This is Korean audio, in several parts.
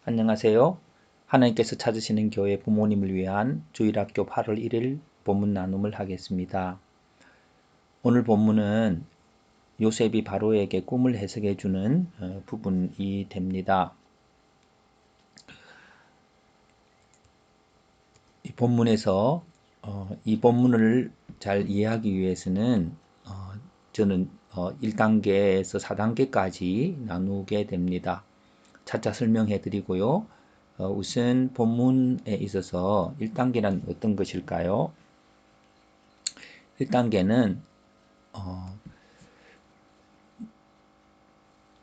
안녕하세요. 하나님께서 찾으시는 교회 부모님을 위한 주일학교 8월 1일 본문 나눔을 하겠습니다. 오늘 본문은 요셉이 바로에게 꿈을 해석해 주는 부분이 됩니다. 이 본문에서 이 본문을 잘 이해하기 위해서는 저는 1단계에서 4단계까지 나누게 됩니다. 차차 설명해 드리고요. 우선 본문에 있어서 1단계란 어떤 것일까요? 1단계는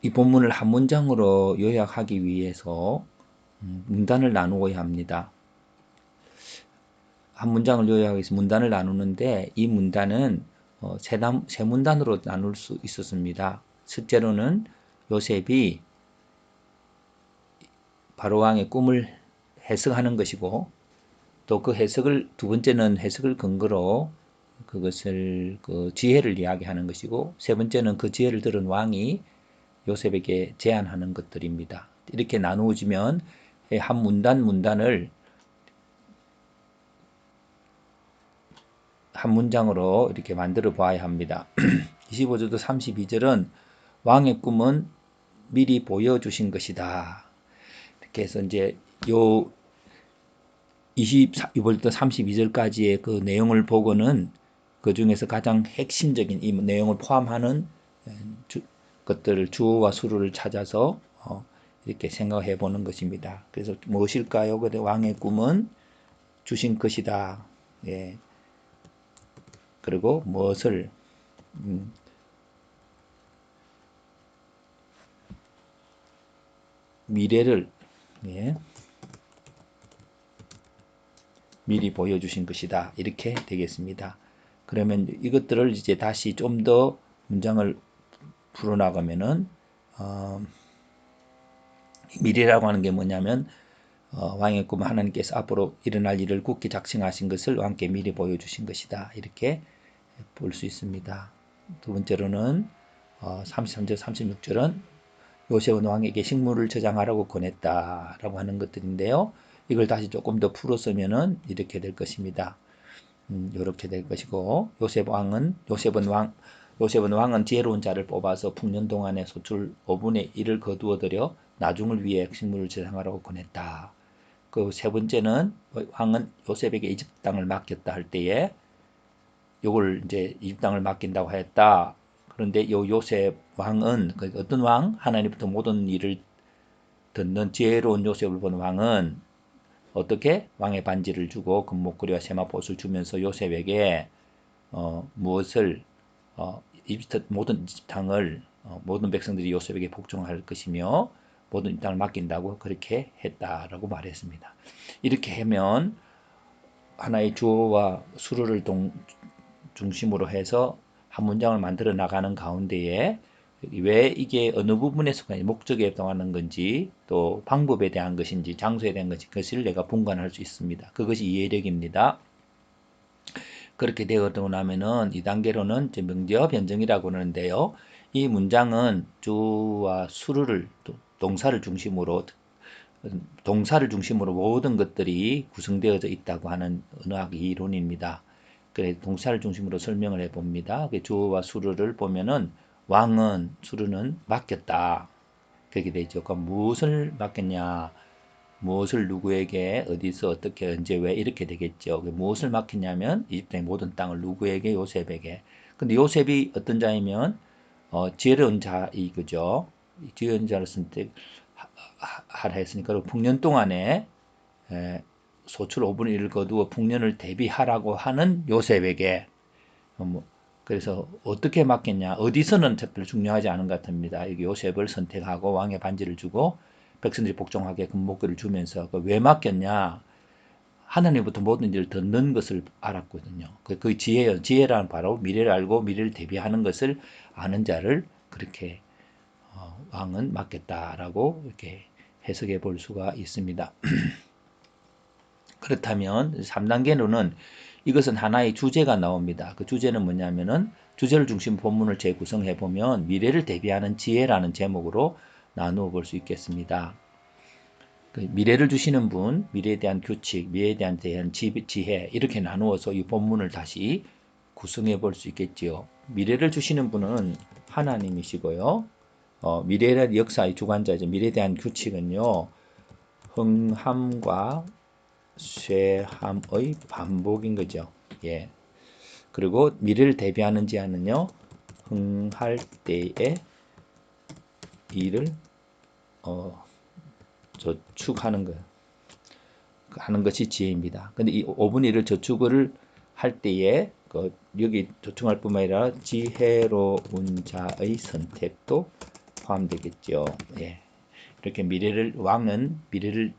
이 본문을 한 문장으로 요약하기 위해서 문단을 나누어야 합니다. 한 문장을 요약하기 위해서 문단을 나누는데 이 문단은 세 문단으로 나눌 수 있었습니다. 실제로는 요셉이 바로왕의 꿈을 해석하는 것이고 또 그 해석을 두 번째는 해석을 근거로 그것을 지혜를 이야기하는 것이고 세 번째는 그 지혜를 들은 왕이 요셉에게 제안하는 것들입니다. 이렇게 나누어지면 한 문단을 한 문장으로 이렇게 만들어 봐야 합니다. 25절도 32절은 왕의 꿈은 미리 보여주신 것이다. 이렇게 해서 이제 요 22절부터 32절까지의 그 내용을 보고는 그 중에서 가장 핵심적인 이 내용을 포함하는 것들을 주어와 수를 찾아서 이렇게 생각해 보는 것입니다. 그래서 무엇일까요? 그래 왕의 꿈은 주신 것이다. 예. 그리고 무엇을 미래를 예. 미리 보여주신 것이다. 이렇게 되겠습니다. 그러면 이것들을 이제 다시 좀 더 문장을 풀어나가면은 미래라고 하는 게 뭐냐면 왕의 꿈은 하나님께서 앞으로 일어날 일을 굳게 작정하신 것을 왕께 미리 보여주신 것이다. 이렇게 볼 수 있습니다. 두 번째로는 33절, 36절은 요셉은 왕에게 식물을 저장하라고 권했다라고 하는 것들인데요. 이걸 다시 조금 더 풀었으면은 이렇게 될 것입니다. 이렇게 될 것이고 요셉은 왕은 지혜로운 자를 뽑아서 풍년 동안에 소출 5분의 1을 거두어 들여 나중을 위해 식물을 저장하라고 권했다. 그 세 번째는 왕은 요셉에게 이집트 땅을 맡겼다 할 때에 요걸 이제 이집트 땅을 맡긴다고 했다. 그런데 요 요셉 왕은 어떤 왕? 하나님부터 모든 일을 듣는 지혜로운 요셉을 본 왕은 어떻게 왕의 반지를 주고 금목걸이와 세마포옷을 주면서 요셉에게 무엇을 이집트 모든 이집트 땅을 모든 백성들이 요셉에게 복종할 것이며 모든 땅을 맡긴다고 그렇게 했다라고 말했습니다. 이렇게 하면 하나의 주어와 수를 중심으로 해서 한 문장을 만들어 나가는 가운데에 왜 이게 어느 부분에서 목적에 해당하는 건지 또 방법에 대한 것인지 장소에 대한 것인지 그것을 내가 분간할 수 있습니다. 그것이 이해력입니다. 그렇게 되고 나면은 2단계로는 명제와 변정이라고 하는데요. 이 문장은 주와 수를 동사를 중심으로 모든 것들이 구성되어져 있다고 하는 언어학 이론입니다. 그래 동사를 중심으로 설명을 해봅니다. 주어와 수를 보면은 왕은 수르는 맡겼다. 그렇게 되죠. 그럼 무엇을 맡겼냐? 무엇을 누구에게 어디서 어떻게 언제 왜 이렇게 되겠죠. 무엇을 맡겼냐면 이집트의 모든 땅을 누구에게 요셉에게. 근데 요셉이 어떤 자이면 지혜로운 자이 그죠. 지혜로운 자를 하라 했으니까 풍년 동안에 소출 5분의 1을 거두어 풍년을 대비하라고 하는 요셉에게 그래서 어떻게 맡겼냐 어디서는 별로 중요하지 않은 것 같습니다. 요셉을 선택하고 왕의 반지를 주고 백성들이 복종하게 금목걸이를 주면서 왜 맡겼냐 하나님부터 모든 일을 듣는 것을 알았거든요. 그 지혜예요. 지혜란 바로 미래를 알고 미래를 대비하는 것을 아는 자를 그렇게 왕은 맡겼다라고 이렇게 해석해 볼 수가 있습니다. 그렇다면 3단계로는 이것은 하나의 주제가 나옵니다. 그 주제는 뭐냐면은 주제를 중심 본문을 재구성해 보면 미래를 대비하는 지혜라는 제목으로 나누어 볼 수 있겠습니다. 그 미래를 주시는 분, 미래에 대한 규칙, 미래에 대한 지혜 이렇게 나누어서 이 본문을 다시 구성해 볼 수 있겠지요. 미래를 주시는 분은 하나님이시고요. 미래의 역사의 주관자이죠. 미래에 대한 규칙은요. 흥함과 쇠함의 반복인 거죠. 예. 그리고 미래를 대비하는 지하는요. 흥할 때에 이를 저축하는 거 하는 것이 지혜입니다. 근데 이 5분의 1을 저축을 할 때에 여기 저축할 뿐만 아니라 지혜로운 자의 선택도 포함되겠죠. 예. 이렇게 왕은 미래를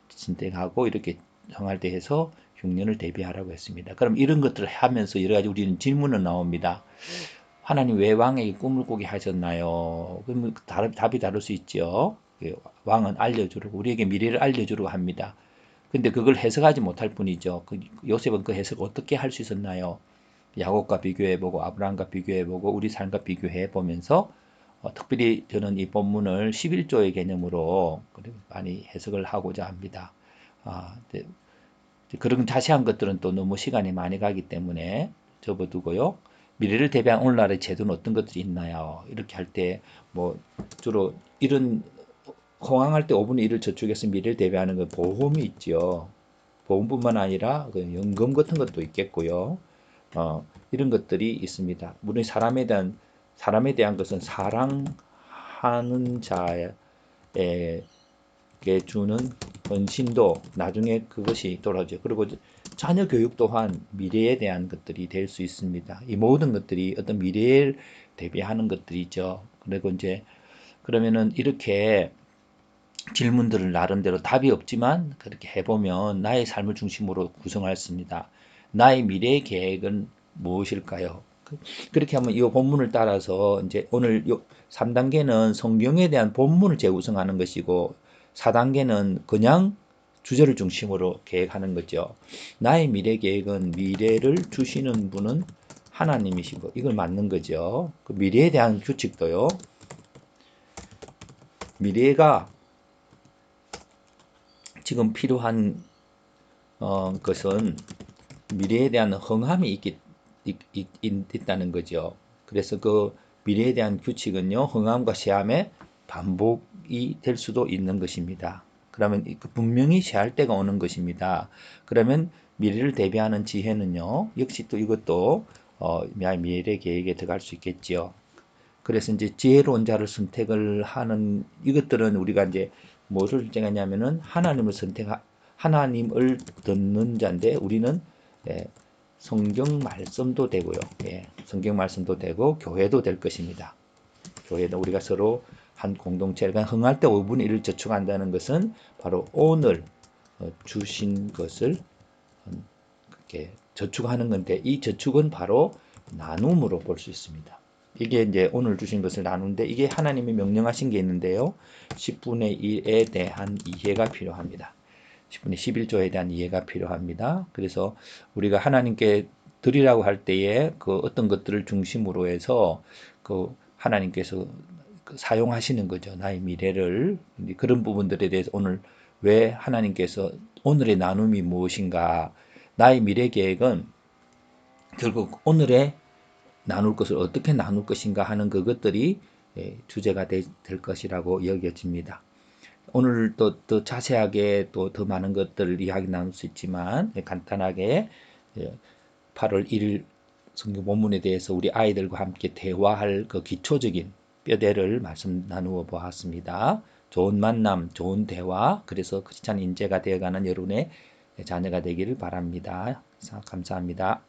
선택하고 이렇게 정할 때 해서 흉년을 대비하라고 했습니다. 그럼 이런 것들을 하면서 여러 가지 우리는 질문은 나옵니다. 하나님 왜 왕에게 꿈을 꾸게 하셨나요? 그러면 답이 다를 수 있죠. 왕은 알려주려고 우리에게 미래를 알려주려고 합니다. 근데 그걸 해석하지 못할 뿐이죠. 요셉은 그 해석을 어떻게 할 수 있었나요? 야곱과 비교해보고 아브라함과 비교해보고 우리 삶과 비교해보면서 특별히 저는 이 본문을 11조의 개념으로 많이 해석을 하고자 합니다. 그런 자세한 것들은 또 너무 시간이 많이 가기 때문에 접어두고요. 미래를 대비한 오늘날의 제도는 어떤 것들이 있나요? 이렇게 할 때 뭐 주로 이런 호황할 때 5분의 1을 저축해서 미래를 대비하는 건 보험이 있죠. 보험뿐만 아니라 그 연금 같은 것도 있겠고요. 이런 것들이 있습니다. 물론 사람에 대한 것은 사랑하는 자에게 주는 헌신도 나중에 그것이 돌아오죠. 그리고 자녀 교육 또한 미래에 대한 것들이 될 수 있습니다. 이 모든 것들이 어떤 미래를 대비하는 것들이죠. 그리고 이제 그러면은 이렇게 질문들을 나름대로 답이 없지만 그렇게 해보면 나의 삶을 중심으로 구성하였습니다. 나의 미래 계획은 무엇일까요? 그렇게 하면 이 본문을 따라서 이제 오늘 3단계는 성경에 대한 본문을 재구성하는 것이고 4단계는 그냥 주제를 중심으로 계획하는 거죠. 나의 미래 계획은 미래를 주시는 분은 하나님이시고 이걸 맞는 거죠. 그 미래에 대한 규칙도요. 미래가 지금 필요한 것은 미래에 대한 흥함이 있다는 거죠. 그래서 그 미래에 대한 규칙은요, 흥함과 쇠함의 반복이 될 수도 있는 것입니다. 그러면 분명히 쇠할 때가 오는 것입니다. 그러면 미래를 대비하는 지혜는요, 역시 또 이것도 미래 계획에 들어갈 수 있겠지요. 그래서 이제 지혜로운 자를 선택을 하는 이것들은 우리가 이제 무엇을 정하냐면은 하나님을 듣는 자인데 우리는 성경 말씀도 되고요. 성경 말씀도 되고 교회도 될 것입니다. 교회는 우리가 서로 한 공동체를 흥할 때 5분의 1을 저축한다는 것은 바로 오늘 주신 것을 이렇게 저축하는 건데 이 저축은 바로 나눔으로 볼 수 있습니다. 이게 이제 오늘 주신 것을 나누는데 이게 하나님이 명령하신 게 있는데요. 10분의 1에 대한 이해가 필요합니다. 10분의 11조에 대한 이해가 필요합니다. 그래서 우리가 하나님께 드리라고 할 때에 그 어떤 것들을 중심으로 해서 그 하나님께서 사용하시는 거죠. 나의 미래를. 그런 부분들에 대해서 오늘 왜 하나님께서 오늘의 나눔이 무엇인가? 나의 미래 계획은 결국 오늘의 나눌 것을 어떻게 나눌 것인가 하는 그것들이 주제가 될 것이라고 여겨집니다. 오늘 또 더 자세하게 또 더 많은 것들을 이야기 나눌 수 있지만 간단하게 8월 1일 성경 본문에 대해서 우리 아이들과 함께 대화할 그 기초적인 뼈대를 말씀 나누어 보았습니다. 좋은 만남, 좋은 대화, 그래서 크리스찬 인재가 되어가는 여러분의 자녀가 되기를 바랍니다. 감사합니다.